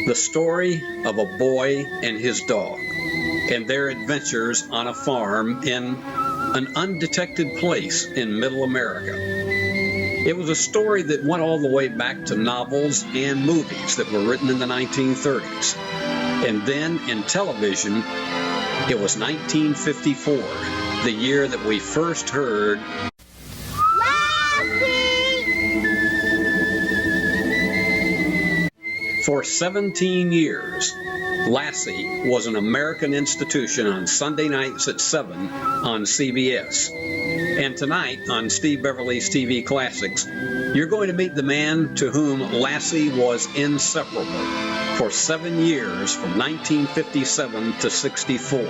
the story of a boy and his dog and their adventures on a farm in an undetected place in Middle America. It was a story that went all the way back to novels and movies that were written in the 1930s. And then in television, it was 1954, the year that we first heard For 17 years, Lassie was an American institution on Sunday nights at 7 on CBS. And tonight on Steve Beverly's TV Classics, you're going to meet the man to whom Lassie was inseparable for 7 years from 1957 to 64.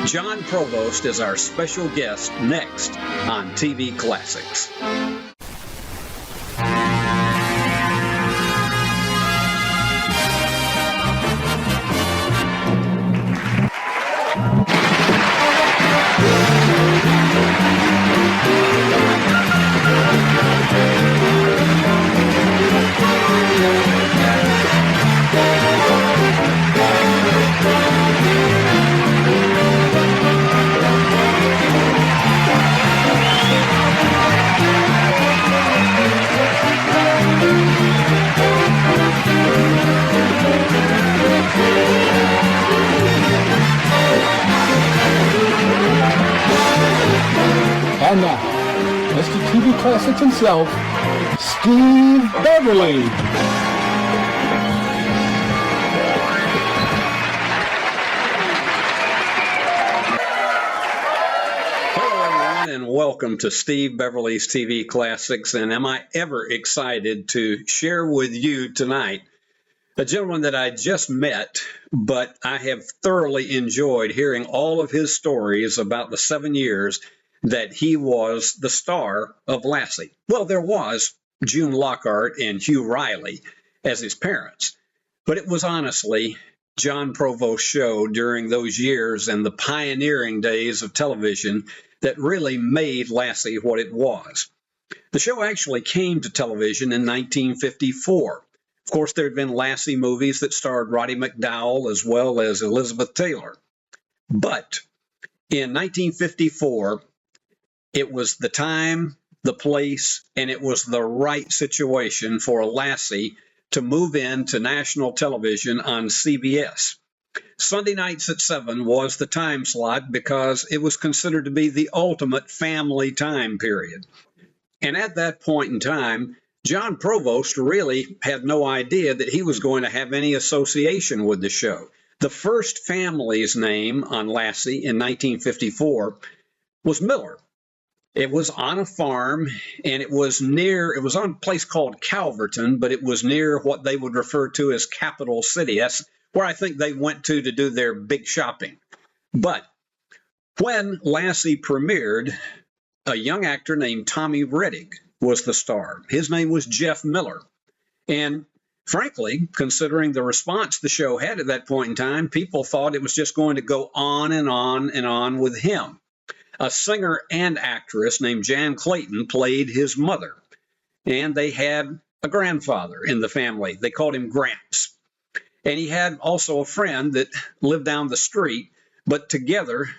John Provost is our special guest next on TV Classics. And now, Mr. TV Classics himself, Steve Beverly. Hello, everyone, and welcome to Steve Beverly's TV Classics. And am I ever excited to share with you tonight a gentleman that I just met, but I have thoroughly enjoyed hearing all of his stories about the 7 years that he was the star of Lassie. Well, there was June Lockhart and Hugh Riley as his parents, but it was honestly John Provost's show during those years and the pioneering days of television that really made Lassie what it was. The show actually came to television in 1954. Of course, there had been Lassie movies that starred Roddy McDowall as well as Elizabeth Taylor. But in 1954, it was the time, the place, and it was the right situation for Lassie to move into national television on CBS. Sunday nights at 7 was the time slot because it was considered to be the ultimate family time period. And at that point in time, John Provost really had no idea that he was going to have any association with the show. The first family's name on Lassie in 1954 was Miller. It was on a farm, and it was on a place called Calverton, but it was near what they would refer to as Capital City. That's where I think they went to do their big shopping. But when Lassie premiered, a young actor named Tommy Rettig was the star. His name was Jeff Miller. And frankly, considering the response the show had at that point in time, people thought it was just going to go on and on and on with him. A singer and actress named Jan Clayton played his mother, and they had a grandfather in the family. They called him Gramps. And he had also a friend that lived down the street, but together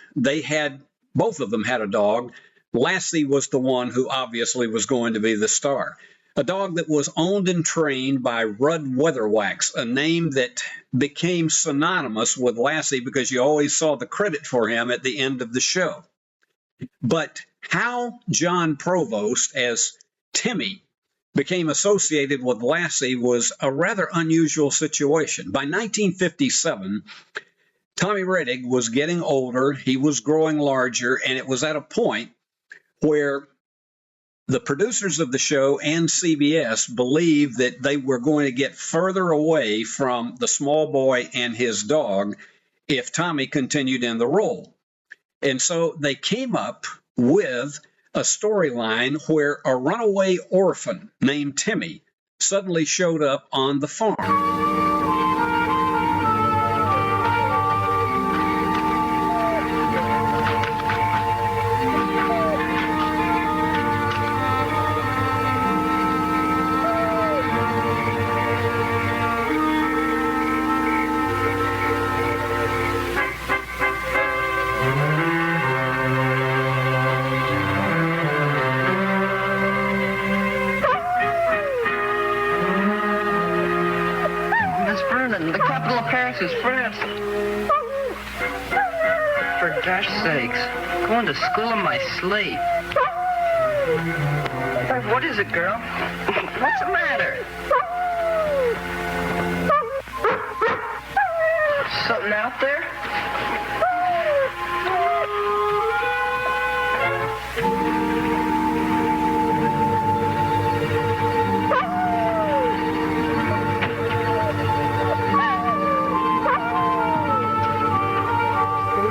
both of them had a dog. Lassie was the one who obviously was going to be the star. A dog that was owned and trained by Rudd Weatherwax, a name that became synonymous with Lassie because you always saw the credit for him at the end of the show. But how John Provost, as Timmy, became associated with Lassie was a rather unusual situation. By 1957, Tommy Rettig was getting older, he was growing larger, and it was at a point where the producers of the show and CBS believed that they were going to get further away from the small boy and his dog if Tommy continued in the role. And so they came up with a storyline where a runaway orphan named Timmy suddenly showed up on the farm. learning. The capital of Paris is France. For gosh sakes, going to school in my sleep. What is it, girl? What's the matter? Something out there?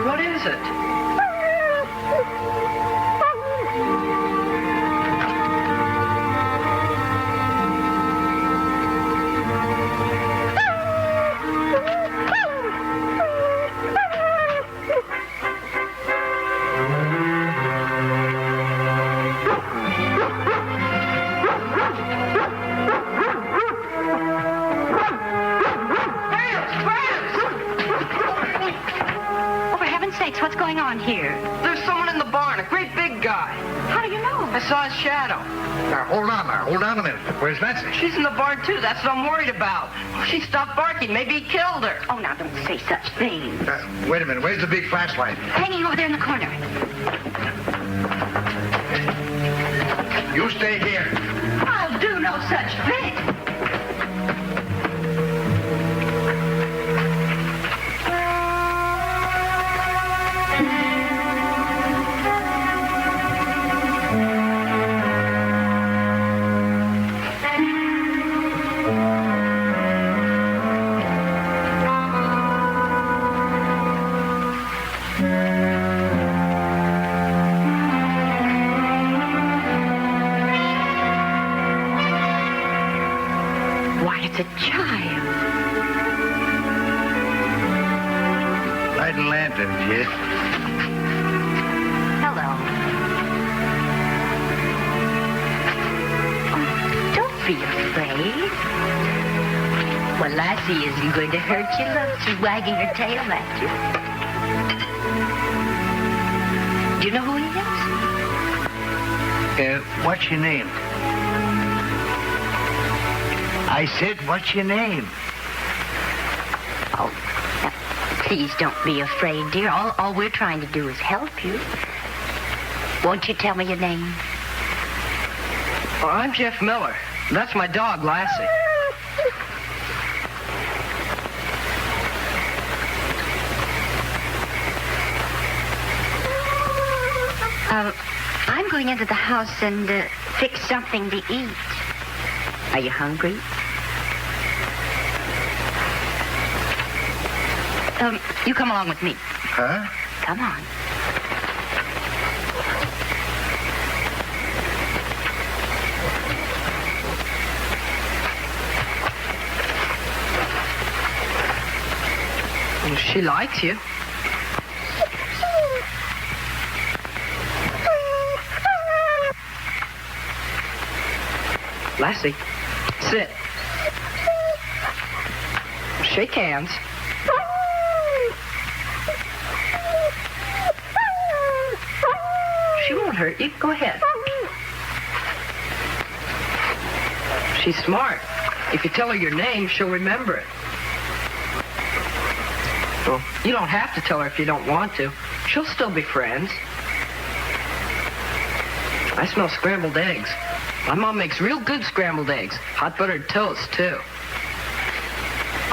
What is it? What's going on here? There's someone in the barn, a great big guy. How do you know? I saw his shadow. Now, hold on a minute. Where's Betsy? She's in the barn, too. That's what I'm worried about. She stopped barking. Maybe he killed her. Oh, now don't say such things. Wait a minute. Where's the big flashlight? Hanging over there in the corner. You stay here. I'll do no such thing. It's a child. Light a lantern, kid. Hello. Oh, don't be afraid. Well, Lassie isn't going to hurt you. Look, she's wagging her tail at you. Do you know who he is? What's your name? I said, what's your name? Oh, now, please don't be afraid, dear. All we're trying to do is help you. Won't you tell me your name? Oh, I'm Jeff Miller. That's my dog, Lassie. I'm going into the house and fix something to eat. Are you hungry? You come along with me. Huh? Come on. Well, she likes you. Lassie, sit. Shake hands. She won't hurt you. Go ahead. She's smart. If you tell her your name, she'll remember it. Well, you don't have to tell her if you don't want to. She'll still be friends. I smell scrambled eggs. My mom makes real good scrambled eggs. Hot buttered toast, too.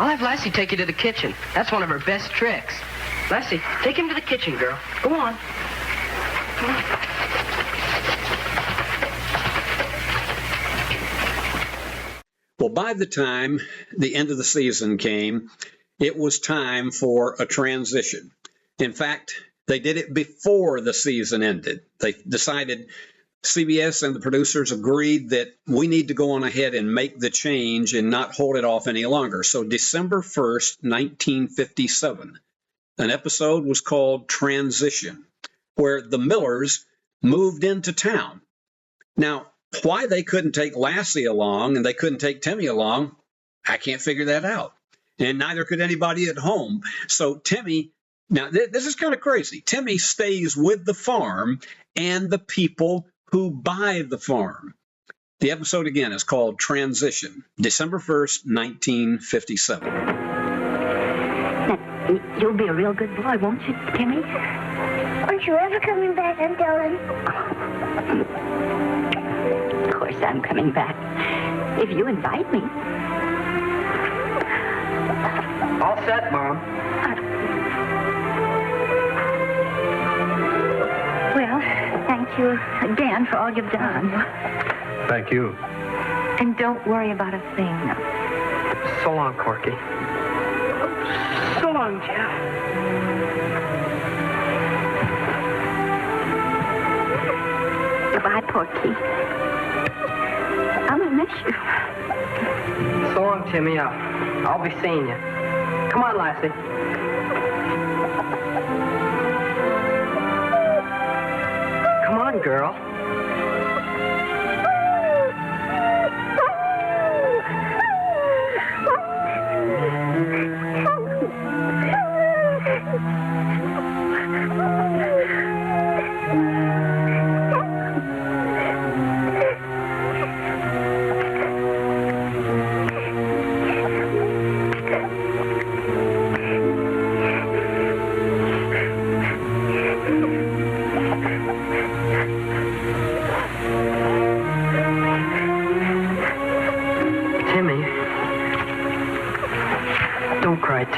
I'll have Lassie take you to the kitchen. That's one of her best tricks. Lassie, take him to the kitchen, girl. Go on. Come on. Well, by the time the end of the season came, it was time for a transition. In fact, they did it before the season ended. They decided, CBS and the producers agreed that we need to go on ahead and make the change and not hold it off any longer. So December 1st, 1957, an episode was called Transition, where the Millers moved into town. Now, why they couldn't take Lassie along and they couldn't take Timmy along, I can't figure that out. And neither could anybody at home. So Timmy, now this is kind of crazy. Timmy stays with the farm and the people who buy the farm. The episode again is called Transition, December 1st, 1957. You'll be a real good boy, won't you, Timmy? Aren't you ever coming back, Aunt Ellen? Of course I'm coming back. If you invite me. All set, Mom. Well, thank you again for all you've done. Thank you. And don't worry about a thing. So long, Corky. So long, Jeff. Goodbye, Porky. I'm gonna miss you. So long, Timmy. I'll be seeing you. Come on, Lassie. Come on, girl.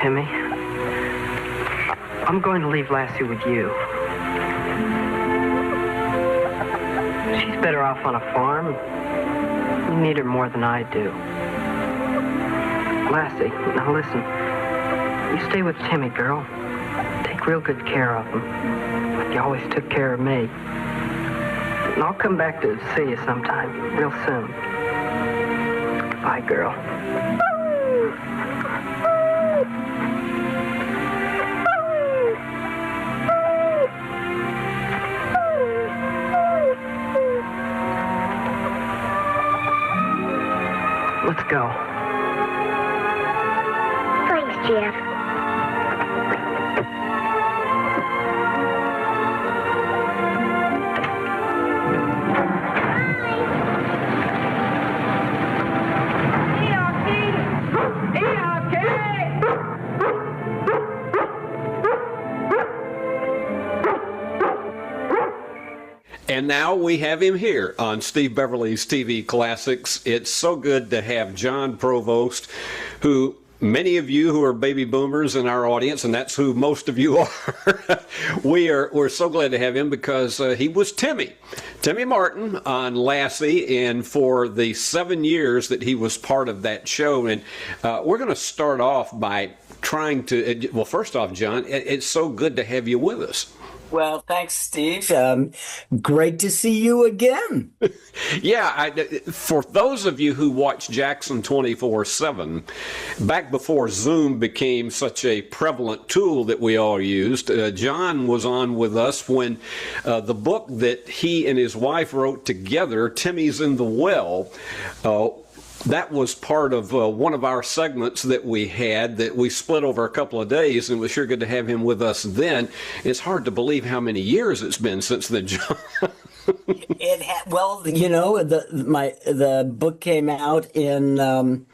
Timmy. I'm going to leave Lassie with you. She's better off on a farm. You need her more than I do. Lassie, now listen. You stay with Timmy, girl. Take real good care of him. Like you always took care of me. And I'll come back to see you sometime, real soon. Bye, girl. Let's go. Thanks, Jeff. And now we have him here on Steve Beverly's TV Classics. It's so good to have John Provost, who many of you who are baby boomers in our audience, and that's who most of you are, we're so glad to have him because he was Timmy Martin on Lassie, and for the 7 years that he was part of that show. And we're going to start off by trying to, well, first off, John, it's so good to have you with us. Well, thanks, Steve. Great to see you again. Yeah, for those of you who watch Jackson 24/7, back before Zoom became such a prevalent tool that we all used, John was on with us when the book that he and his wife wrote together, Timmy's in the Well, that was part of one of our segments that we had that we split over a couple of days, and it was sure good to have him with us then. It's hard to believe how many years it's been since then, John. Well, you know, the book came out in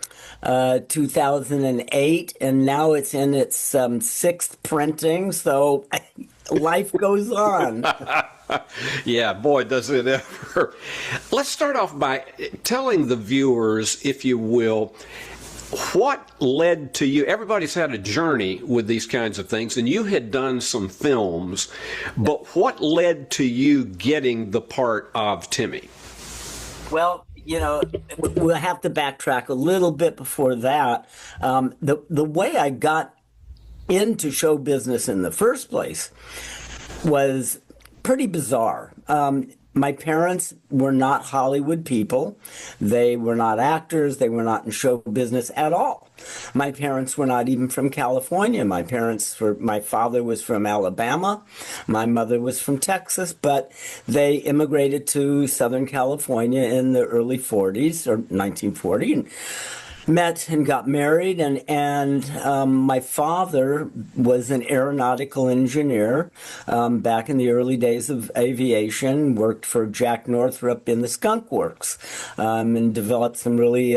2008, and now it's in its sixth printing, so life goes on. Yeah, boy, does it ever. Let's start off by telling the viewers, if you will, what led to you. Everybody's had a journey with these kinds of things, and you had done some films, but what led to you getting the part of Timmy? Well, you know, we'll have to backtrack a little bit before that. The way I got into show business in the first place was pretty bizarre. My parents were not Hollywood people. They were not actors. They were not in show business at all. My parents were not even from California. My father was from Alabama. My mother was from Texas, but they immigrated to Southern California in the early 40s or 1940. And met and got married, and my father was an aeronautical engineer back in the early days of aviation. Worked for Jack Northrop in the Skunk Works and developed some really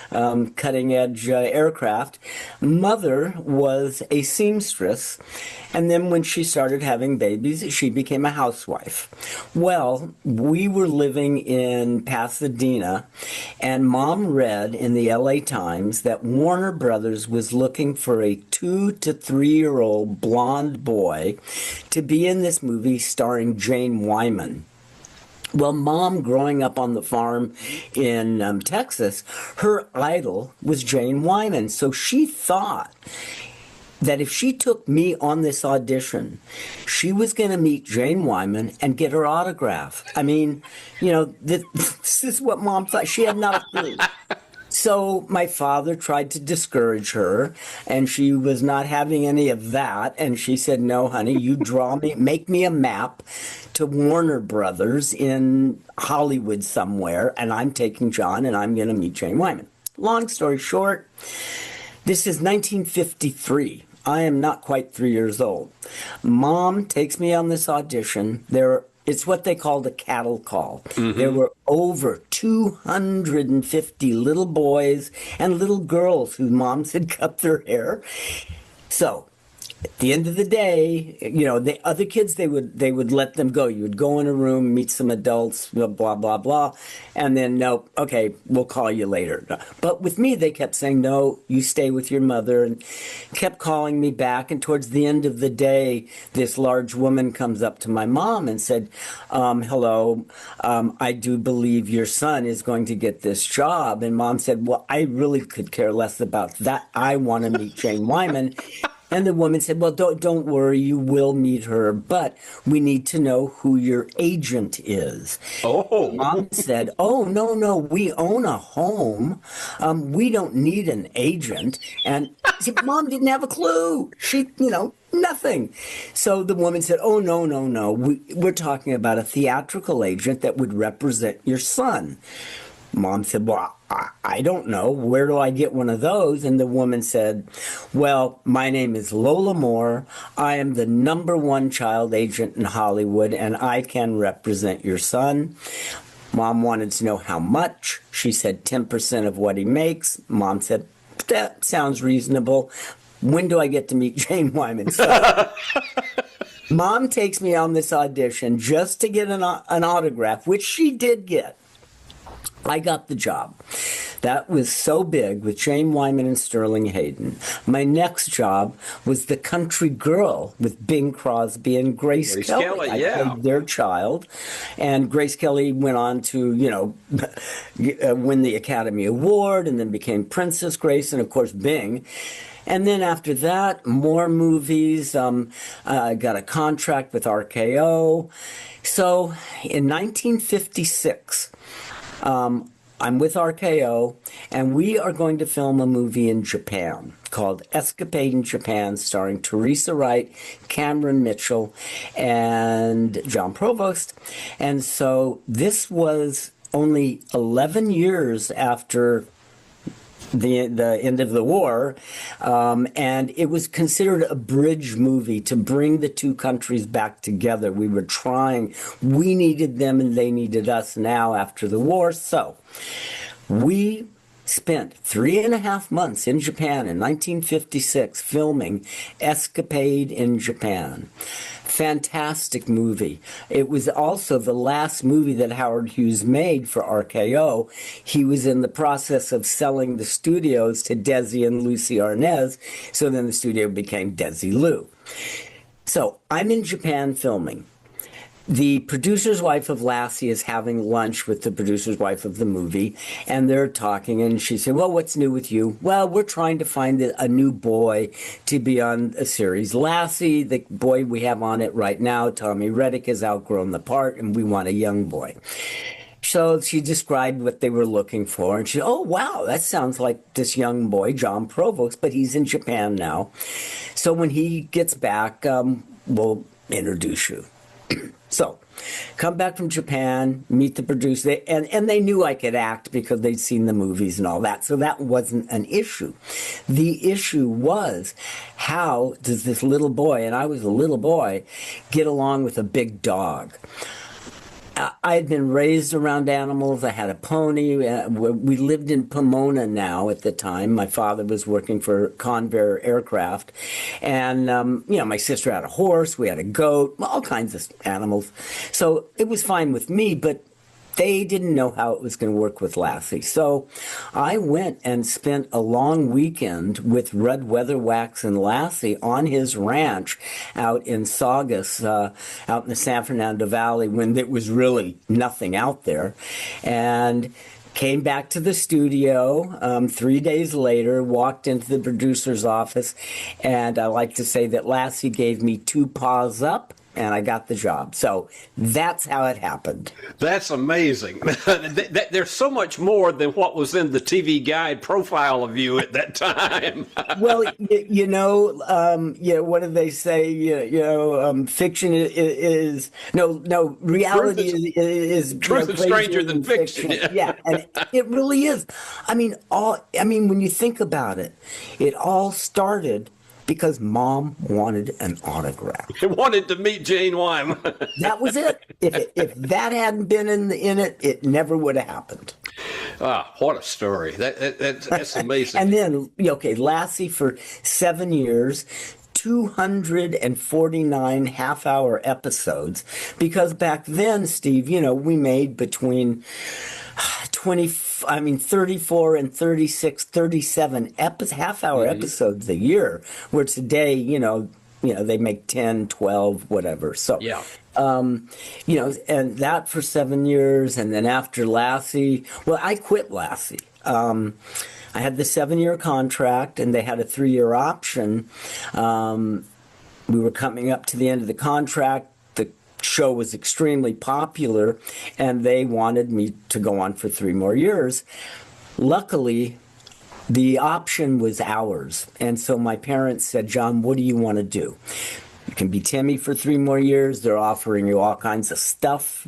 cutting edge aircraft. Mother was a seamstress, and then when she started having babies, she became a housewife. Well, we were living in Pasadena, and Mom read in the LA Times that Warner Brothers was looking for a 2 to 3 year old blonde boy to be in this movie starring Jane Wyman. Well, Mom, growing up on the farm in Texas, her idol was Jane Wyman. So she thought that if she took me on this audition, she was going to meet Jane Wyman and get her autograph. I mean, this is what Mom thought. She had not a clue. So my father tried to discourage her, and she was not having any of that. And she said, no, honey, you draw me, make me a map to Warner Brothers in Hollywood somewhere, and I'm taking John, and I'm going to meet Jane Wyman. Long story short, this is 1953. I am not quite 3 years old. Mom takes me on this audition. It's what they called a cattle call. Mm-hmm. There were over 250 little boys and little girls whose moms had cut their hair. So at the end of the day, the other kids, they would let them go. You would go in a room, meet some adults, blah, blah, blah, and then, no, okay, we'll call you later. But with me, they kept saying, no, you stay with your mother, and kept calling me back. And towards the end of the day, this large woman comes up to my mom and said, hello, I do believe your son is going to get this job. And Mom said, well, I really could care less about that. I want to meet Jane Wyman. And the woman said, well, don't worry, you will meet her, but we need to know who your agent is. Oh. Mom said, oh, no, we own a home. We don't need an agent. And see, Mom didn't have a clue. She, nothing. So the woman said, oh, no. We're talking about a theatrical agent that would represent your son. Mom said, well, I don't know. Where do I get one of those? And the woman said, well, my name is Lola Moore. I am the #1 child agent in Hollywood, and I can represent your son. Mom wanted to know how much. She said 10% of what he makes. Mom said, that sounds reasonable. When do I get to meet Jane Wyman? So Mom takes me on this audition just to get an autograph, which she did get. I got the job. That was so big with Jane Wyman and Sterling Hayden. My next job was The Country Girl with Bing Crosby and Grace Kelly. I played their child. And Grace Kelly went on to, win the Academy Award and then became Princess Grace and, of course, Bing. And then after that, more movies. I got a contract with RKO. So in 1956... I'm with RKO, and we are going to film a movie in Japan called Escapade in Japan, starring Teresa Wright, Cameron Mitchell, and John Provost. And so this was only 11 years after the end of the war, and it was considered a bridge movie to bring the two countries back together. We needed them and they needed us now after the war. So we spent 3.5 months in Japan in 1956 filming Escapade in Japan. Fantastic movie. It was also the last movie that Howard Hughes made for RKO. He was in the process of selling the studios to Desi and Lucy Arnaz, so then the studio became Desi Lou. So I'm in Japan filming. The producer's wife of Lassie is having lunch with the producer's wife of the movie, and they're talking, and she said, well, what's new with you? Well, we're trying to find a new boy to be on a series. Lassie, the boy we have on it right now, Tommy Reddick, has outgrown the part, and we want a young boy. So she described what they were looking for, and she said, oh, wow, that sounds like this young boy, John Provost, but he's in Japan now. So when he gets back, we'll introduce you. So come back from Japan, meet the producer, and they knew I could act because they'd seen the movies and all that. So that wasn't an issue. The issue was, how does this little boy, and I was a little boy, get along with a big dog? I had been raised around animals. I had a pony. We lived in Pomona now at the time. My father was working for Convair Aircraft. And, my sister had a horse. We had a goat, all kinds of animals. So it was fine with me, but they didn't know how it was going to work with Lassie. So I went and spent a long weekend with Red Weatherwax and Lassie on his ranch out in Saugus, out in the San Fernando Valley, when there was really nothing out there. And came back to the studio 3 days later, walked into the producer's office, and I like to say that Lassie gave me 2 paws up, and I got the job. So that's how it happened. That's amazing. There's so much more than what was in the TV Guide profile of you at that time. Well, what do they say? Fiction is reality is truth is stranger than fiction. Yeah, and it really is. When you think about it, it all started because Mom wanted an autograph. She wanted to meet Jane Wyman. That was it. If that hadn't been in it, it never would have happened. What a story. That's amazing. And then, Lassie for 7 years, 249 half-hour episodes, because back then, Steve, we made between 34 and 36, 37 half-hour episodes a year, where today, they make 10, 12, whatever. So, yeah. And that for 7 years. And then after Lassie, I quit Lassie. I had the 7-year contract, and they had a 3-year option. We were coming up to the end of the contract. The show was extremely popular, and they wanted me to go on for 3 more years. Luckily, the option was ours. And so my parents said, John, what do you want to do? You can be Timmy for 3 more years. They're offering you all kinds of stuff,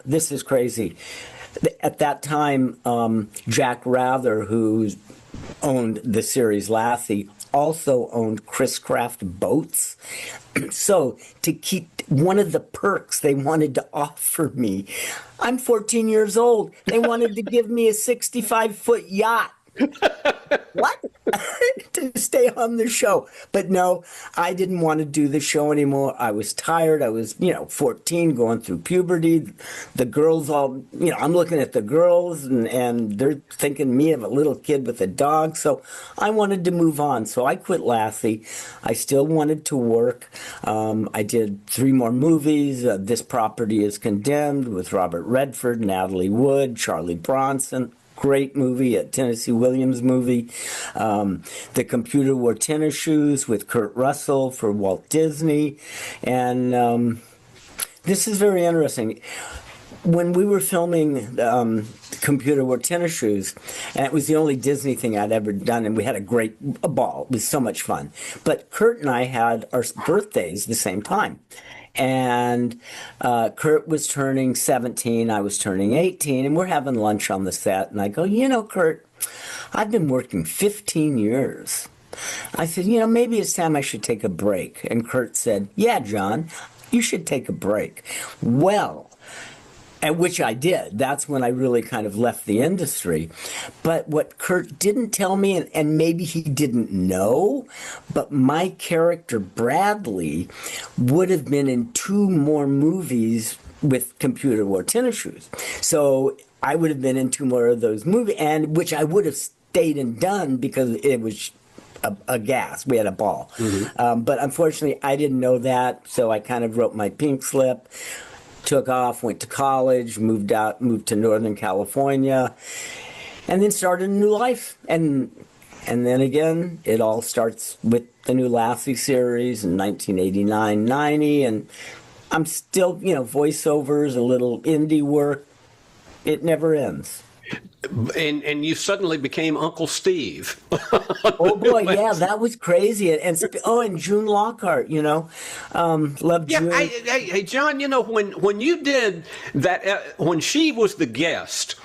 This is crazy. At that time, Jack Rather, who owned the series Lassie, also owned Chris Craft Boats. So to keep one of the perks they wanted to offer me, I'm 14 years old. They wanted to give me a 65-foot yacht. What? To stay on the show. But no, I didn't want to do the show anymore. I was tired. I was, 14, going through puberty. The girls all, I'm looking at the girls and they're thinking me of a little kid with a dog. So I wanted to move on. So I quit Lassie. I still wanted to work. I did 3 more movies. This Property is Condemned with Robert Redford, Natalie Wood, Charlie Bronson. Great movie, a Tennessee Williams movie. The Computer Wore Tennis Shoes with Kurt Russell for Walt Disney. And this is very interesting. When we were filming Computer Wore Tennis Shoes, and it was the only Disney thing I'd ever done, and we had a ball. It was so much fun. But Kurt and I had our birthdays the same time. And Kurt was turning 17, I was turning 18, and we're having lunch on the set. And I go, Kurt, I've been working 15 years. I said, maybe it's time I should take a break. And Kurt said, yeah, John, you should take a break. Well, and which I did. That's when I really kind of left the industry. But what Kurt didn't tell me, and maybe he didn't know, but my character Bradley would have been in 2 more movies with Computer Wore Tennis Shoes. So I would have been in 2 more of those movies, and which I would have stayed and done because it was a gas. We had a ball. Mm-hmm. But unfortunately, I didn't know that, so I kind of wrote my pink slip. Took off, went to college, moved to Northern California, and then started a new life. And then again, it all starts with the new Lassie series in 1989-90, and I'm still, voiceovers, a little indie work. It never ends. And you suddenly became Uncle Steve. Oh boy, yeah, that was crazy. And June Lockhart, love Yeah, June. hey, John, when you did that, when she was the guest,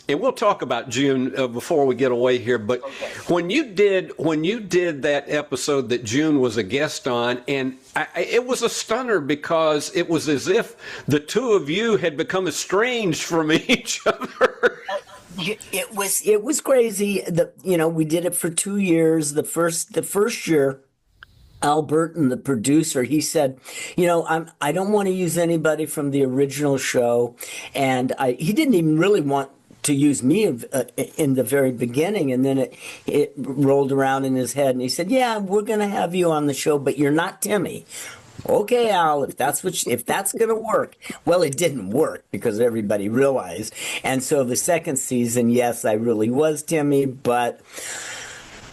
and we'll talk about June before we get away here, but when you did that episode that June was a guest on, and it was a stunner because it was as if the two of you had become estranged from each other. It was crazy. We did it for 2 years. The first year, Al Burton, the producer, he said, I don't want to use anybody from the original show, and he didn't even really want to use me in the very beginning, and then it rolled around in his head, and he said, "Yeah, we're going to have you on the show, but you're not Timmy." Okay, Al, if that's going to work. Well, it didn't work because everybody realized. And so the second season, yes, I really was Timmy, but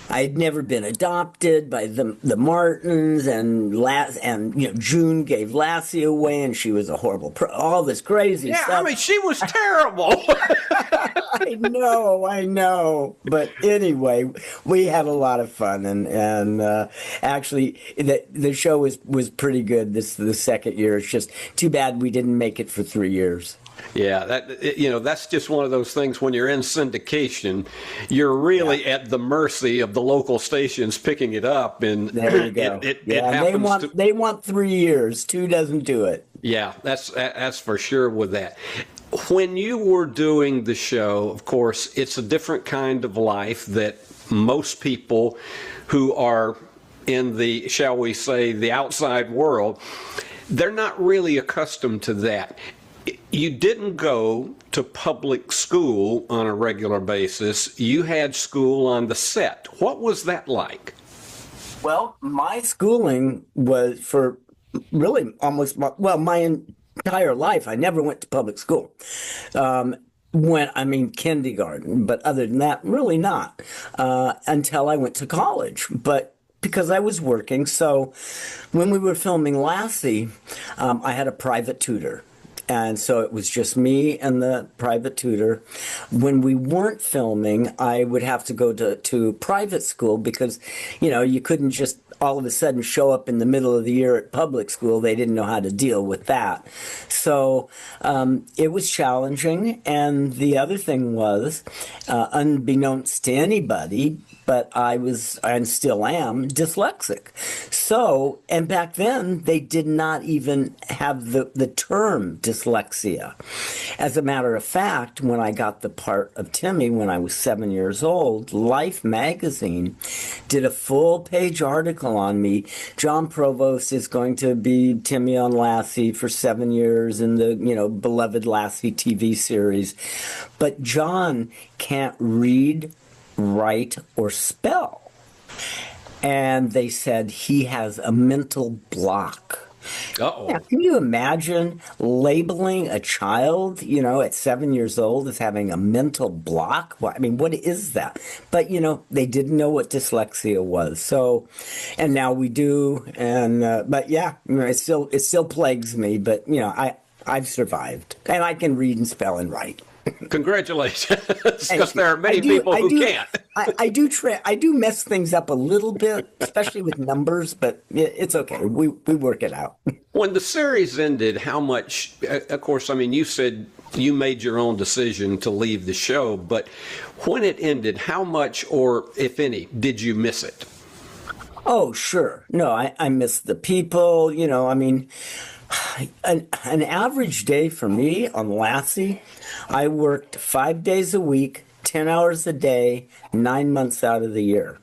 I had never been adopted by the Martins, and June gave Lassie away, and she was a horrible all this crazy stuff. I mean, she was terrible. I know. But anyway, we had a lot of fun, and actually, the show was pretty good. The second year. It's just too bad we didn't make it for 3 years. Yeah, that's just one of those things. When you're in syndication, you're really at the mercy of the local stations picking it up, and there you go. It happens they want 3 years. 2 doesn't do it. Yeah, that's for sure with that. When you were doing the show, of course, it's a different kind of life that most people who are in the, shall we say, the outside world, they're not really accustomed to that. You didn't go to public school on a regular basis. You had school on the set. What was that like? Well, my schooling was for really my entire life. I never went to public school. Kindergarten, but other than that, really not, until I went to college. But because I was working, so when we were filming Lassie, I had a private tutor. And so it was just me and the private tutor. When we weren't filming, I would have to go to private school because, you couldn't just all of a sudden show up in the middle of the year at public school. They didn't know how to deal with that. So it was challenging. And the other thing was, unbeknownst to anybody, but I was, and still am, dyslexic. So, and back then, they did not even have the term dyslexia. As a matter of fact, when I got the part of Timmy when I was 7 years old, Life magazine did a full-page article on me. John Provost is going to be Timmy on Lassie for 7 years in the, beloved Lassie TV series. But John can't read, write, or spell. And they said he has a mental block. Uh-oh. Now, can you imagine labeling a child, at 7 years old as having a mental block? Well, what is that? But, they didn't know what dyslexia was. So, and now we do. And, but yeah, it still plagues me. But, I've survived. And I can read and spell and write. Congratulations, because there are many people who can't. I do mess things up a little bit, especially with numbers, but it's okay. We work it out. When the series ended, how much, of course, you said you made your own decision to leave the show, but when it ended, how much, or if any, did you miss it? Oh, sure. No, I miss the people, an average day for me on Lassie, I worked 5 days a week, 10 hours a day, 9 months out of the year.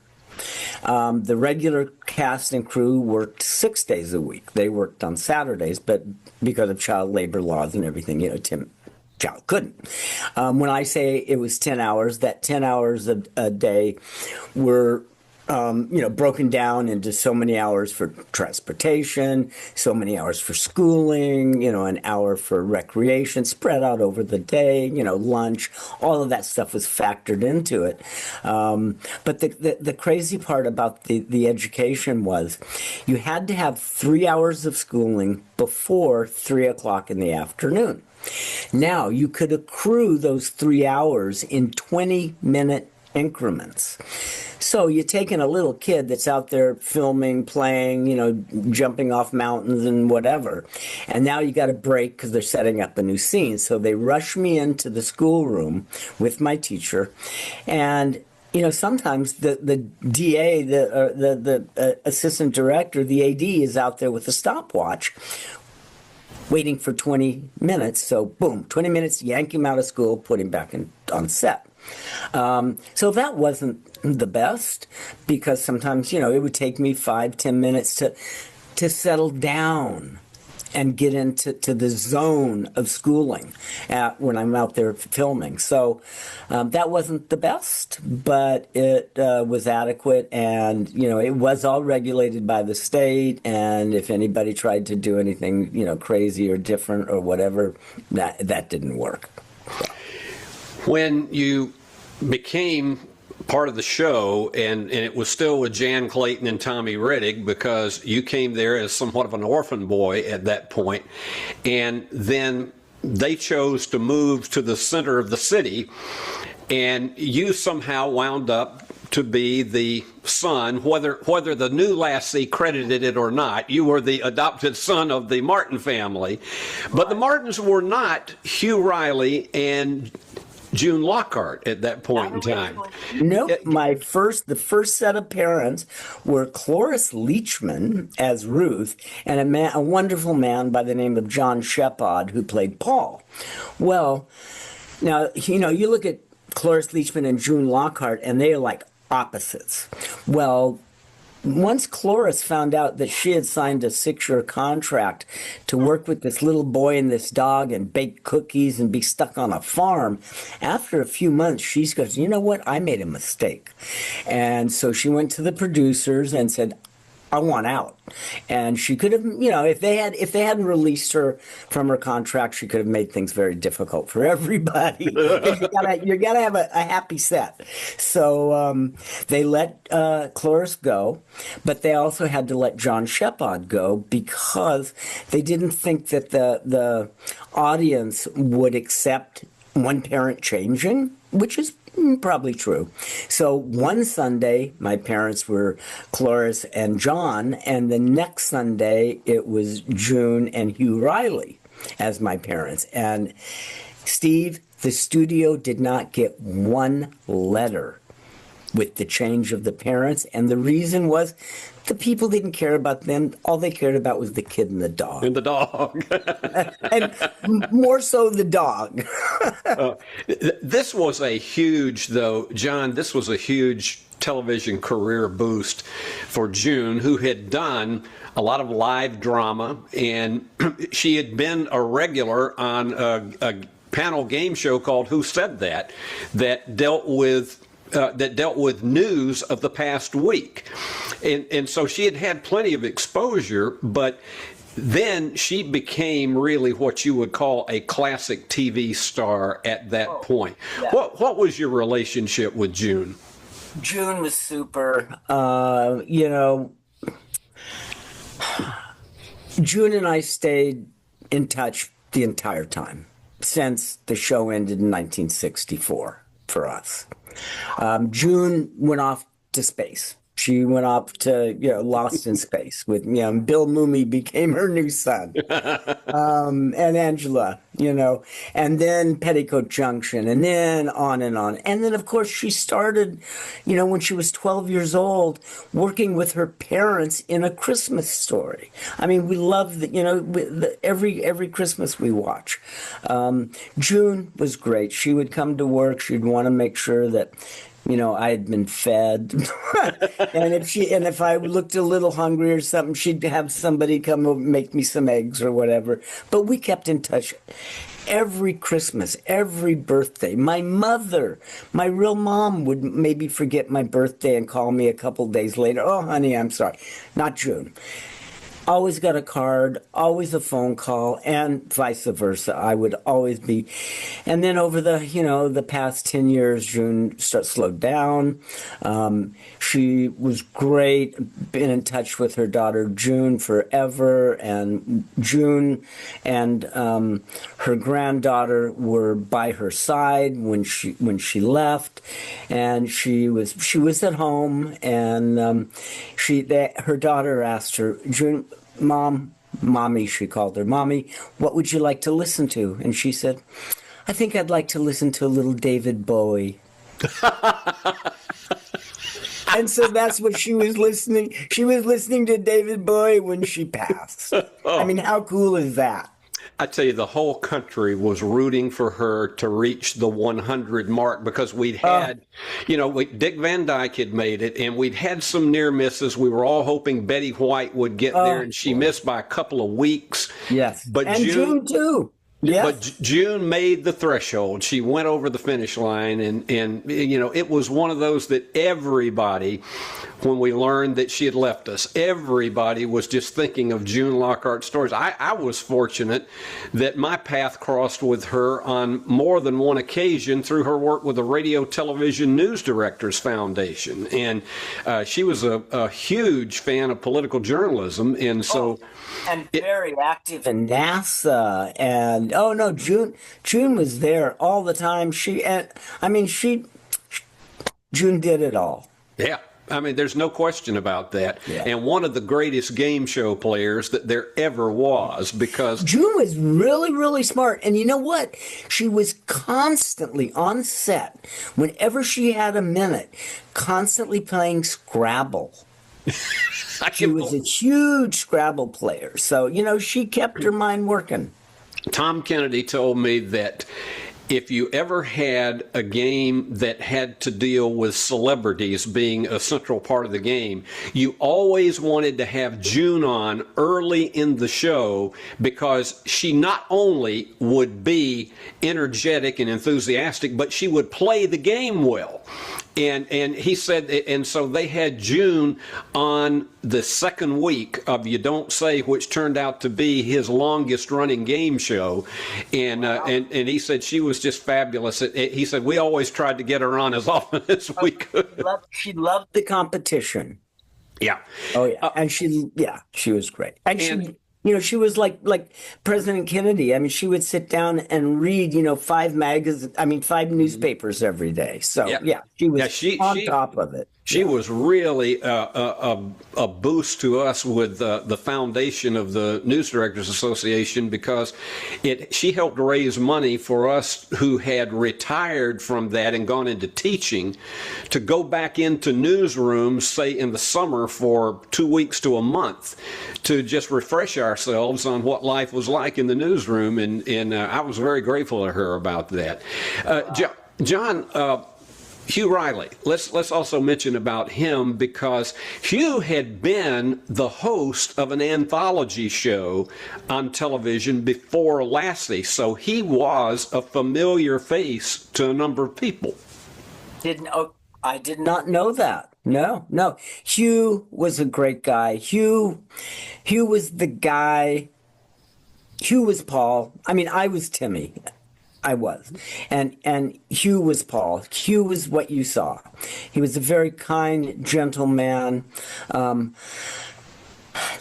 The regular cast and crew worked 6 days a week. They worked on Saturdays, but because of child labor laws and everything, Tim Chow couldn't. When I say it was 10 hours, that 10 hours a day were broken down into so many hours for transportation, so many hours for schooling, an hour for recreation, spread out over the day, lunch, all of that stuff was factored into it. But the crazy part about the education was you had to have 3 hours of schooling before 3 o'clock in the afternoon. Now, you could accrue those 3 hours in 20-minute increments. So you're taking a little kid that's out there filming, playing, jumping off mountains and whatever. And now you got a break because they're setting up a new scene. So they rush me into the schoolroom with my teacher. And, sometimes the DA, the assistant director, the AD is out there with a stopwatch waiting for 20 minutes. So boom, 20 minutes, yank him out of school, put him back on set. So that wasn't the best because sometimes, it would take me 5-10 minutes to settle down and get into the zone of schooling when I'm out there filming. So that wasn't the best, but it was adequate, and it was all regulated by the state. And if anybody tried to do anything crazy or different or whatever, that didn't work. When you became part of the show, and it was still with Jan Clayton and Tommy Reddick, because you came there as somewhat of an orphan boy at that point, and then they chose to move to the center of the city, and you somehow wound up to be the son, whether the new lassie credited it or not. You were the adopted son of the Martin family, but the Martins were not Hugh Riley and June Lockhart at that point in time. Nope. The first set of parents were Cloris Leachman as Ruth and a wonderful man by the name of John Shepard who played Paul. Well, now, you look at Cloris Leachman and June Lockhart and they are like opposites. Well, once Cloris found out that she had signed a 6-year contract to work with this little boy and this dog and bake cookies and be stuck on a farm, after a few months, she goes, you know what? I made a mistake. And so she went to the producers and said, I want out. And she could have, if they hadn't released her from her contract, she could have made things very difficult for everybody. you gotta have a happy set. So they let Cloris go, but they also had to let John Shepard go because they didn't think that the audience would accept one parent changing, which is probably true. So one Sunday, my parents were Cloris and John, and the next Sunday, it was June and Hugh Riley as my parents. And Steve, the studio did not get one letter with the change of the parents, and the reason was the people didn't care about them. All they cared about was the kid and the dog. And the dog. And more so the dog. This was a huge, though, John, this was a huge television career boost for June, who had done a lot of live drama, and she had been a regular on a panel game show called Who Said That, that dealt with news of the past week. And so she had had plenty of exposure, but then she became really what you would call a classic TV star at that point. Yeah. What was your relationship with June? June was super. June and I stayed in touch the entire time since the show ended in 1964 for us. June went off to space. She went off to, Lost in Space with, Bill Mumy became her new son. And Angela, and then Petticoat Junction, and then on and on. And then, of course, she started, when she was 12 years old, working with her parents in A Christmas Story. I mean, we love every Christmas we watch. June was great. She would come to work. She'd want to make sure that I had been fed, and if I looked a little hungry or something, she'd have somebody come over and make me some eggs or whatever. But we kept in touch every Christmas, every birthday. My mother, my real mom, would maybe forget my birthday and call me a couple days later. Oh, honey, I'm sorry. Not June. Always got a card, always a phone call, and vice versa. I would always be. And then over the past 10 years, June slowed down. She was great, been in touch with her daughter June forever, and June and her granddaughter were by her side when she left, and she was at home, and her daughter asked her, June, Mommy, she called her, Mommy, what would you like to listen to? And she said, I think I'd like to listen to a little David Bowie. And so that's what she was listening. She was listening to David Bowie when she passed. I mean, how cool is that? I tell you, the whole country was rooting for her to reach the 100 mark because we'd had, Dick Van Dyke had made it, and we'd had some near misses. We were all hoping Betty White would get there, and she missed by a couple of weeks. Yes, but and June too. Yes. But June made the threshold. She went over the finish line, and it was one of those that everybody, when we learned that she had left us, everybody was just thinking of June Lockhart's stories. I was fortunate that my path crossed with her on more than one occasion through her work with the Radio Television News Directors Foundation, and she was a huge fan of political journalism, and so. And very active in NASA, and June was there all the time. June did it all. Yeah. I mean, there's no question about that. Yeah. And one of the greatest game show players that there ever was, because June was really, really smart. And you know what? She was constantly on set, whenever she had a minute, constantly playing Scrabble. She was a huge Scrabble player. So, she kept her mind working. Tom Kennedy told me that if you ever had a game that had to deal with celebrities being a central part of the game, you always wanted to have June on early in the show, because she not only would be energetic and enthusiastic, but she would play the game well. And he said, and so they had June on the second week of You Don't Say, which turned out to be his longest running game show. And he said she was just fabulous. He said, we always tried to get her on as often as we could. She loved the competition. Yeah. Oh, yeah. And she was great. And she was like President Kennedy. I mean, she would sit down and read, 5 newspapers every day. So, she was on top of it. She was really a boost to us with the foundation of the News Directors Association, because she helped raise money for us who had retired from that and gone into teaching to go back into newsrooms, say in the summer for 2 weeks to a month, to just refresh ourselves on what life was like in the newsroom. And I was very grateful to her about that. John, Hugh Riley, let's also mention about him, because Hugh had been the host of an anthology show on television before Lassie, so he was a familiar face to a number of people. I did not know that. No. Hugh was a great guy. Hugh was the guy. Hugh was Paul. I mean, I was Timmy. I was. And Hugh was Paul. Hugh was what you saw. He was a very kind, gentle man.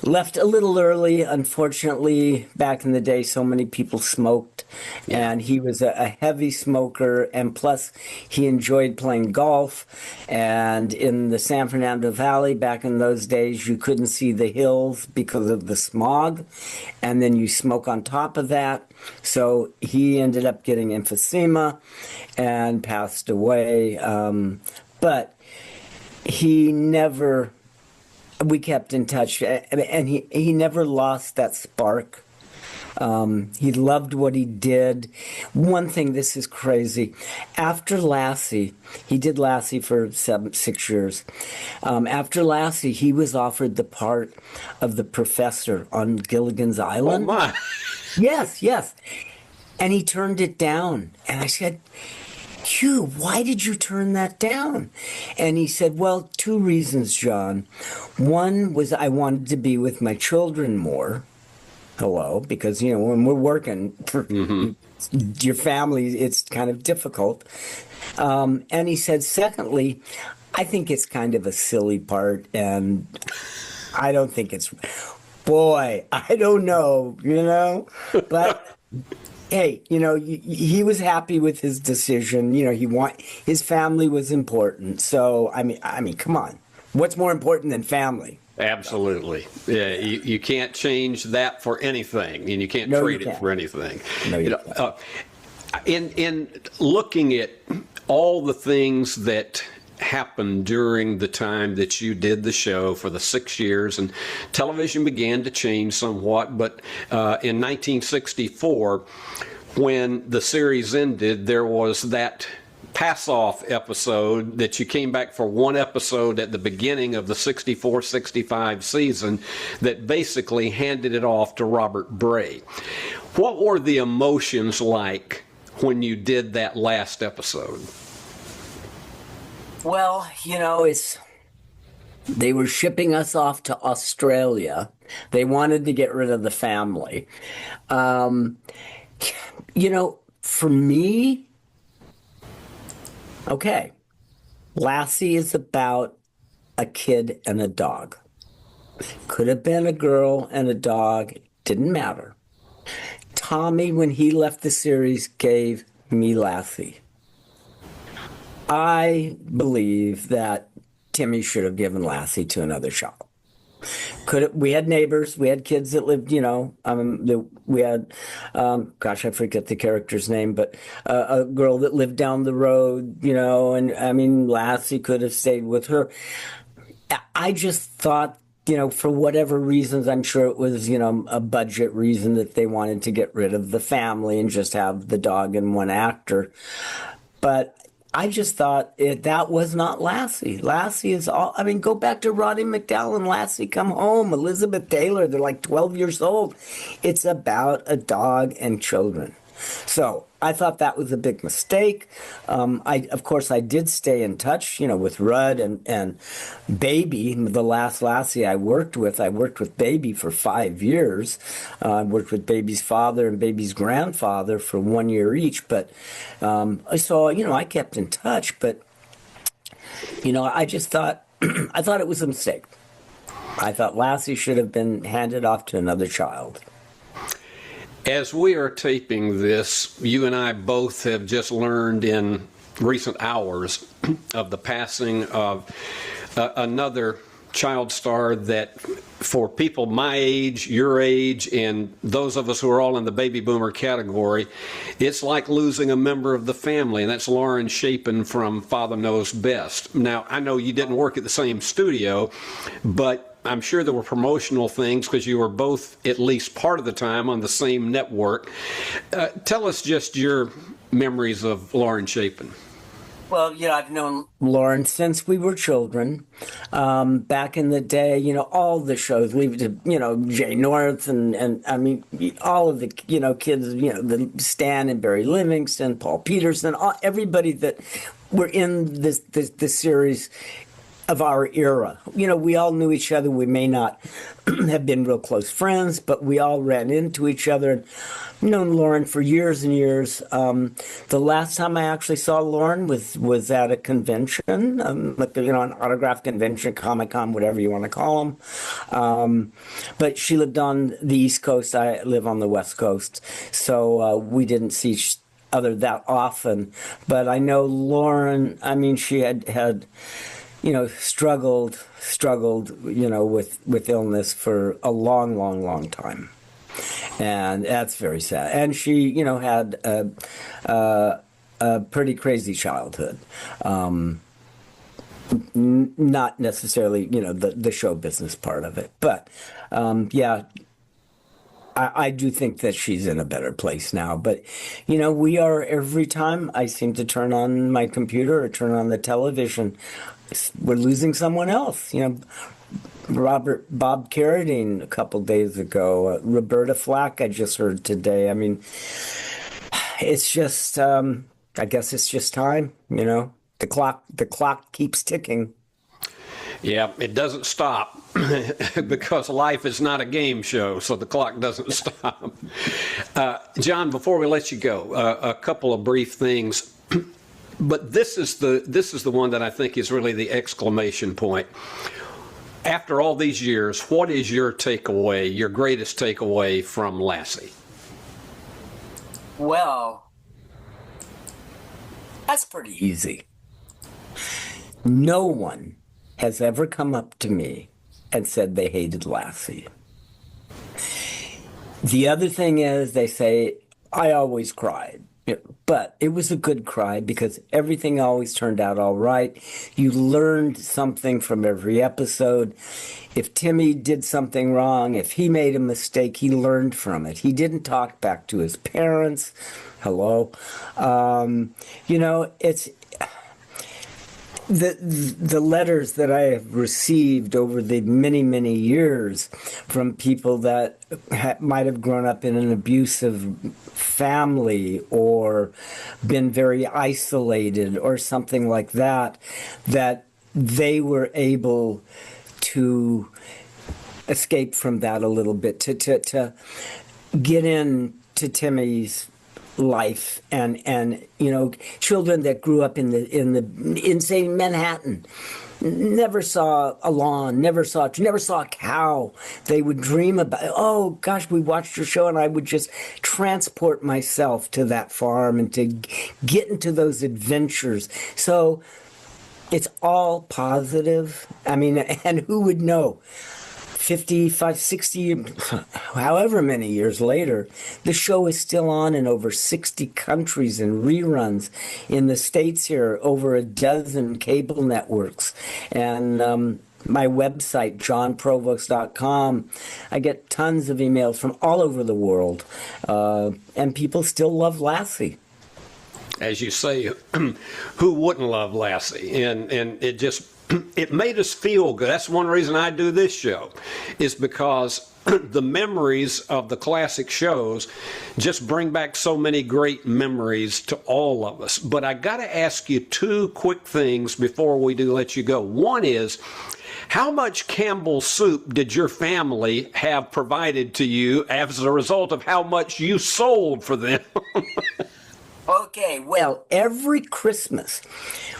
Left a little early, unfortunately. Back in the day, so many people smoked, and he was a heavy smoker, and plus he enjoyed playing golf. And in the San Fernando Valley, back in those days, you couldn't see the hills because of the smog, and then you smoke on top of that. So he ended up getting emphysema and passed away. But he never... We kept in touch, and he never lost that spark. He loved what he did. One thing, this is crazy. After Lassie, he did Lassie for 6 years. After Lassie, he was offered the part of the professor on Gilligan's Island. Oh, my. Yes. And he turned it down. And I said, Hugh, why did you turn that down? And he said, well, two reasons, John. One was I wanted to be with my children more. Hello, because, you know, when we're working for your family, it's kind of difficult. And he said, secondly, I think it's kind of a silly part, and I don't think it's, boy, I don't know, you know, but hey, you know, he was happy with his decision. You know, his family was important. So, I mean, come on, what's more important than family? Absolutely. Yeah, you can't change that for anything, and you can't trade it for anything. No, you can't. In looking at all the things that happened during the time that you did the show for the 6 years, and television began to change somewhat, but in 1964, when the series ended, there was that pass-off episode that you came back for one episode at the beginning of the 64-65 season that basically handed it off to Robert Bray. What were the emotions like when you did that last episode? Well, you know, they were shipping us off to Australia. They wanted to get rid of the family. You know, for me, okay, Lassie is about a kid and a dog. Could have been a girl and a dog, didn't matter. Tommy, when he left the series, gave me Lassie. I believe that Timmy should have given Lassie to another child. We had neighbors, we had kids that lived, you know, we had, gosh, I forget the character's name, but a girl that lived down the road, you know, and I mean, Lassie could have stayed with her. I just thought, you know, for whatever reasons, I'm sure it was, you know, a budget reason that they wanted to get rid of the family and just have the dog and one actor. But I just thought that was not Lassie. Lassie is all, I mean, go back to Roddy McDowell and Lassie Come Home, Elizabeth Taylor, they're like 12 years old. It's about a dog and children. So I thought that was a big mistake. Of course, I did stay in touch, you know, with Rudd and Baby, the last Lassie I worked with. I worked with Baby for 5 years. I worked with Baby's father and Baby's grandfather for 1 year each. But so, you know, I kept in touch. But, you know, I just thought, I thought it was a mistake. I thought Lassie should have been handed off to another child. As we are taping this, you and I both have just learned in recent hours of the passing of another child star that, for people my age, your age, and those of us who are all in the baby boomer category, it's like losing a member of the family, and that's Lauren Chapin from Father Knows Best. Now, I know you didn't work at the same studio, but I'm sure there were promotional things because you were both, at least part of the time, on the same network. Tell us just your memories of Lauren Chapin. Well, you know, I've known Lauren since we were children. Back in the day, you know, all the shows, you know, Jay North and I mean, all of the, you know, kids, you know, the Stan and Barry Livingston, Paul Peterson, everybody that were in this series of our era. You know, we all knew each other. We may not have been real close friends, but we all ran into each other. And I've known Lauren for years and years. The last time I actually saw Lauren was at a convention, like, you know, an autograph convention, Comic-Con, whatever you want to call them. But she lived on the East Coast. I live on the West Coast. So we didn't see each other that often. But I know Lauren, I mean, she had you know, struggled, you know, with illness for a long time. And that's very sad. And she, you know, had a pretty crazy childhood. Not necessarily, you know, the show business part of it. But, yeah, I do think that she's in a better place now. But, you know, we are, every time I seem to turn on my computer or turn on the television, we're losing someone else. You know, Bob Carradine a couple days ago, Roberta Flack I just heard today. I mean, It's just, I guess it's just time, you know. The clock keeps ticking. Yeah, it doesn't stop because life is not a game show, so the clock doesn't stop. John, before we let you go, a couple of brief things. But this is the one that I think is really the exclamation point. After all these years, what is your takeaway, your greatest takeaway from Lassie? Well, that's pretty easy. No one has ever come up to me and said they hated Lassie. The other thing is they say, I always cried. But it was a good cry because everything always turned out all right. You learned something from every episode. If Timmy did something wrong, if he made a mistake, he learned from it. He didn't talk back to his parents. Hello. It's the letters that I have received over the many, many years from people that might have grown up in an abusive family or been very isolated or something like that, that they were able to escape from that a little bit, to get into Timmy's life and children that grew up in say Manhattan, never saw a lawn, never saw a cow. They would dream about, oh gosh, we watched your show, and I would just transport myself to that farm and to get into those adventures. So it's all positive. I mean, and who would know? 55, 60, however many years later, the show is still on in over 60 countries and reruns in the States here, over a dozen cable networks. And my website, johnprovost.com, I get tons of emails from all over the world. And people still love Lassie. As you say, who wouldn't love Lassie? And it made us feel good. That's one reason I do this show, is because the memories of the classic shows just bring back so many great memories to all of us. But I got to ask you two quick things before we do let you go. One is, how much Campbell's soup did your family have provided to you as a result of how much you sold for them? Okay, well, every Christmas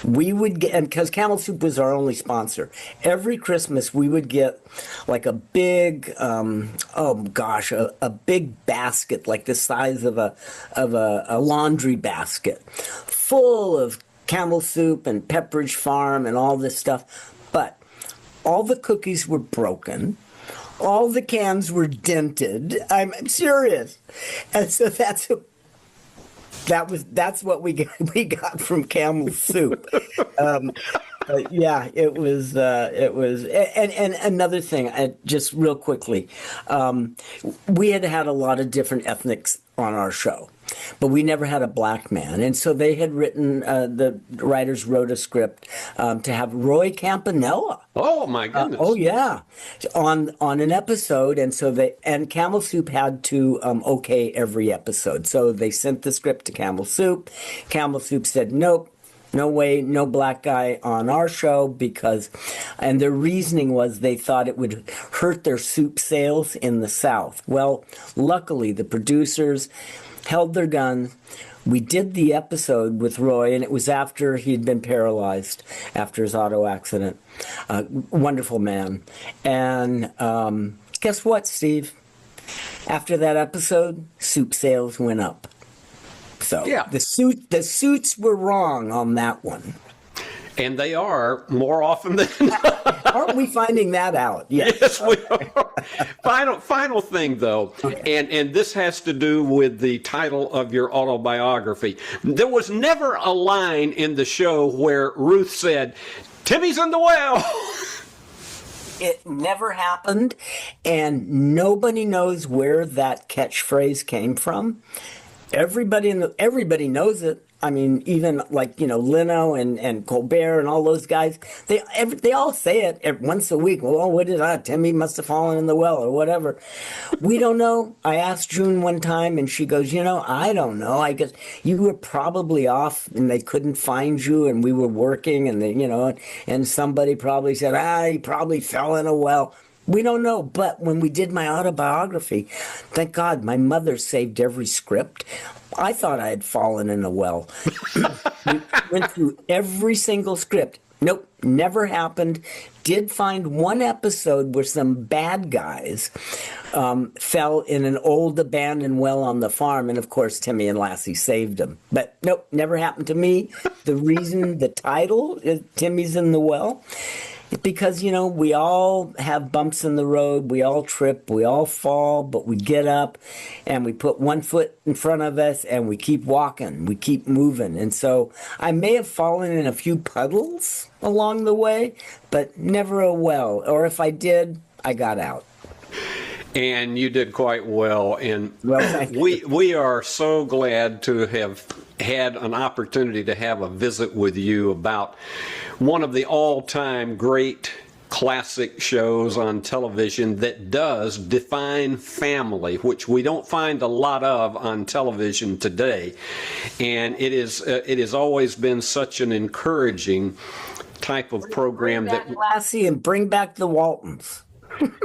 we would get, and because Camel Soup was our only sponsor, every Christmas we would get like a big, a big basket, like the size of a laundry basket, full of Camel Soup and Pepperidge Farm and all this stuff. But all the cookies were broken. All the cans were dented. I'm serious. And so that's what we got from Camel Soup. Yeah, it was, and another thing, just real quickly, we had a lot of different ethnics on our show, but we never had a black man. And so they had written, the writers wrote a script to have Roy Campanella. Oh, my goodness. Oh, yeah. On an episode. And so Camel Soup had to okay every episode. So they sent the script to Camel Soup. Camel Soup said, nope. No way, no black guy on our show, and their reasoning was they thought it would hurt their soup sales in the South. Well, luckily, the producers held their guns. We did the episode with Roy, and it was after he'd been paralyzed after his auto accident. Wonderful man. And guess what, Steve? After that episode, soup sales went up. So yeah, the suits were wrong on that one. And they are more often than not. Aren't we finding that out? Yes, we are. Final thing, though, okay. and this has to do with the title of your autobiography. There was never a line in the show where Ruth said, "Timmy's in the well." It never happened, and nobody knows where that catchphrase came from. Everybody knows it. I mean, even like, Leno and Colbert and all those guys, they all say it once a week. Well, what did Timmy must have fallen in the well or whatever. We don't know. I asked June one time and she goes, I don't know. I guess you were probably off and they couldn't find you and we were working and and somebody probably said, he probably fell in a well. We don't know, but when we did my autobiography, thank God my mother saved every script. I thought I had fallen in a well. We went through every single script. Nope, never happened. Did find one episode where some bad guys fell in an old abandoned well on the farm, and of course Timmy and Lassie saved them. But nope, never happened to me. The reason the title is Timmy's in the Well, because, we all have bumps in the road. We all trip. We all fall, but we get up and we put one foot in front of us and we keep walking. We keep moving. And so I may have fallen in a few puddles along the way, but never a well. Or if I did, I got out. And you did quite well. And Well, we are so glad to have had an opportunity to have a visit with you about one of the all-time great classic shows on television that does define family, which we don't find a lot of on television today. And it has always been such an encouraging type of program that Lassie and bring back the Waltons.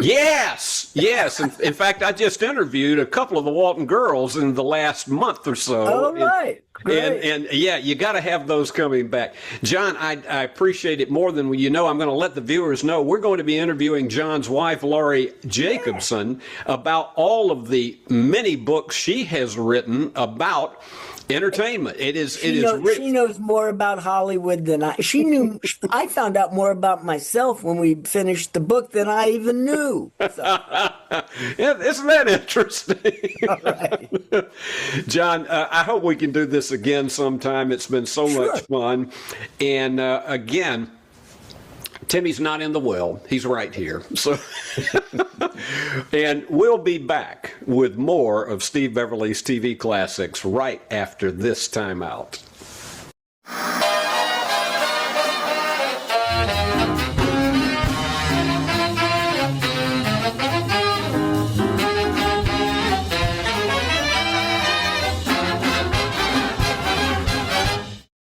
Yes. In fact, I just interviewed a couple of the Walton girls in the last month or so. Oh, right. Great. And yeah, you got to have those coming back. John, I appreciate it more than you know. I'm going to let the viewers know we're going to be interviewing John's wife, Laurie Jacobson, about all of the many books she has written about entertainment. She knows more about Hollywood than I. I found out more about myself when we finished the book than I even knew. So. Yeah, isn't that interesting? All right. John, I hope we can do this again sometime. It's been so much fun. And again, Timmy's not in the well. He's right here. So, and we'll be back with more of Steve Beverly's TV Classics right after this timeout.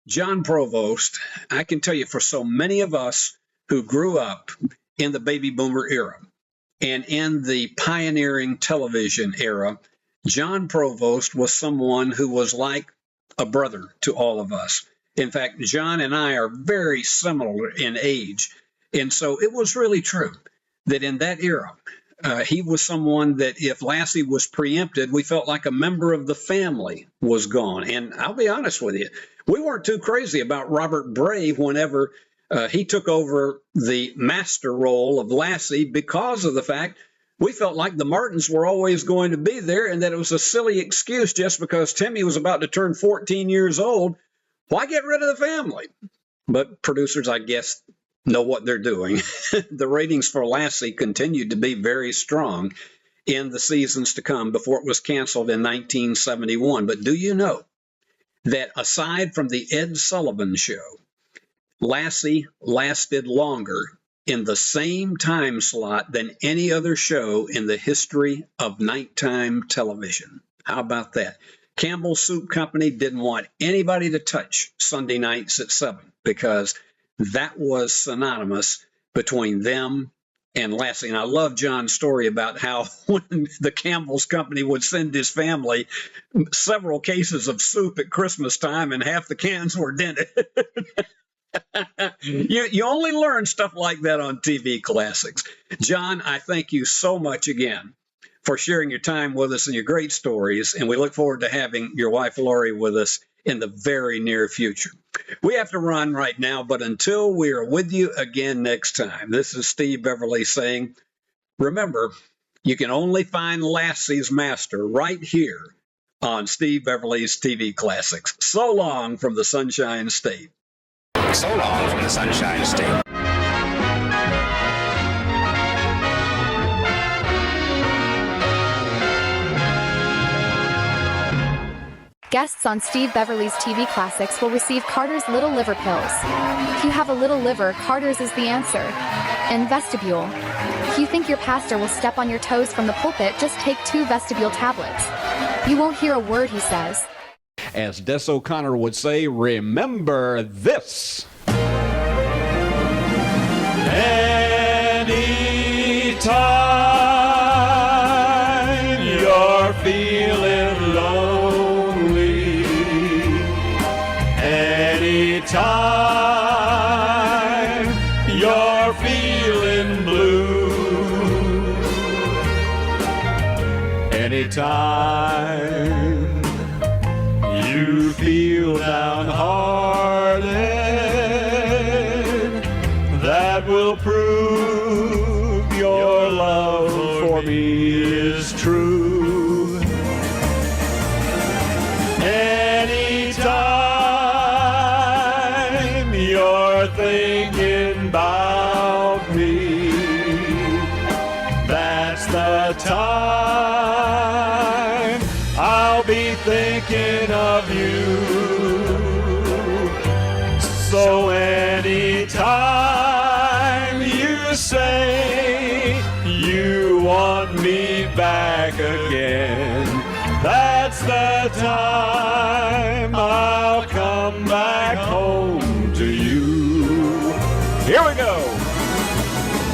John Provost, I can tell you for so many of us who grew up in the baby boomer era and in the pioneering television era, John Provost was someone who was like a brother to all of us. In fact, John and I are very similar in age. And so it was really true that in that era, he was someone that if Lassie was preempted, we felt like a member of the family was gone. And I'll be honest with you, we weren't too crazy about Robert Bray whenever he took over the master role of Lassie, because of the fact we felt like the Martins were always going to be there and that it was a silly excuse just because Timmy was about to turn 14 years old. Why get rid of the family? But producers, I guess, know what they're doing. The ratings for Lassie continued to be very strong in the seasons to come before it was canceled in 1971. But do you know that aside from the Ed Sullivan Show, Lassie lasted longer in the same time slot than any other show in the history of nighttime television? How about that? Campbell's Soup Company didn't want anybody to touch Sunday nights at 7 because that was synonymous between them and Lassie. And I love John's story about how when the Campbell's Company would send his family several cases of soup at Christmas time and half the cans were dented. You only learn stuff like that on TV Classics. John, I thank you so much again for sharing your time with us and your great stories, and we look forward to having your wife Laurie with us in the very near future. We have to run right now, but until we are with you again next time, this is Steve Beverly saying, remember, you can only find Lassie's master right here on Steve Beverly's TV Classics. So long from the Sunshine State. So long from the Sunshine State. Guests on Steve Beverly's TV Classics will receive Carter's Little Liver pills. If you have a little liver, Carter's is the answer. And vestibule. If you think your pastor will step on your toes from the pulpit, just take 2 vestibule tablets. You won't hear a word he says. As Des O'Connor would say, remember this. Anytime you're feeling lonely, anytime you're feeling blue, anytime you feel downhearted, that will prove your love for me is true. Anytime you're thinking about me, that's the time I'll be thinking of you. So anytime you say you want me back again, that's the time I'll come back home to you. Here we go.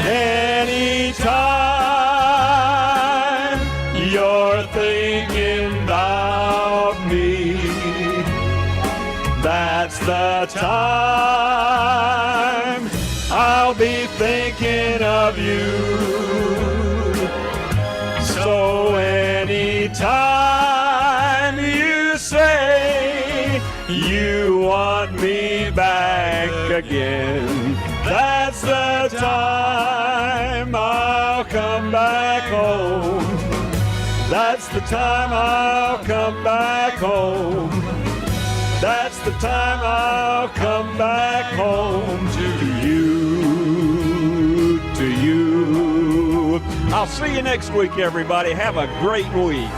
Anytime you're thinking about me, that's the time I'll be thinking of you. So anytime you say you want me back again, that's the time I'll come back home. That's the time I'll come back home. That's the time I'll come back home to you, to you. I'll see you next week, everybody. Have a great week.